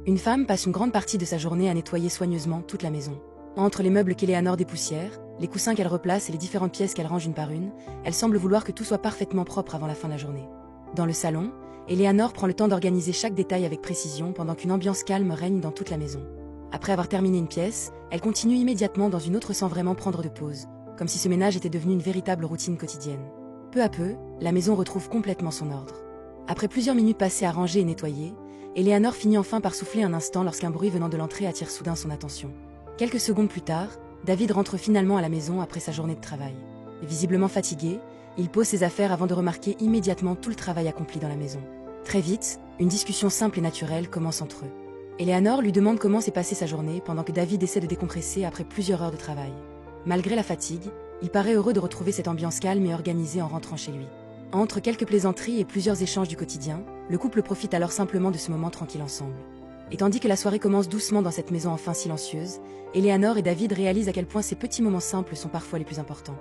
Une femme passe une grande partie de sa journée à nettoyer soigneusement toute la maison. Entre les meubles qu'Eleanor dépoussière, les coussins qu'elle replace et les différentes pièces qu'elle range une par une, elle semble vouloir que tout soit parfaitement propre avant la fin de la journée. Dans le salon, Eleanor prend le temps d'organiser chaque détail avec précision pendant qu'une ambiance calme règne dans toute la maison. Après avoir terminé une pièce, elle continue immédiatement dans une autre sans vraiment prendre de pause, comme si ce ménage était devenu une véritable routine quotidienne. Peu à peu, la maison retrouve complètement son ordre. Après plusieurs minutes passées à ranger et nettoyer, Eleanor finit enfin par souffler un instant lorsqu'un bruit venant de l'entrée attire soudain son attention. Quelques secondes plus tard, David rentre finalement à la maison après sa journée de travail. Visiblement fatigué, il pose ses affaires avant de remarquer immédiatement tout le travail accompli dans la maison. Très vite, une discussion simple et naturelle commence entre eux. Eleanor lui demande comment s'est passée sa journée pendant que David essaie de décompresser après plusieurs heures de travail. Malgré la fatigue, il paraît heureux de retrouver cette ambiance calme et organisée en rentrant chez lui. Entre quelques plaisanteries et plusieurs échanges du quotidien, le couple profite alors simplement de ce moment tranquille ensemble. Et tandis que la soirée commence doucement dans cette maison enfin silencieuse, Eleanor et David réalisent à quel point ces petits moments simples sont parfois les plus importants.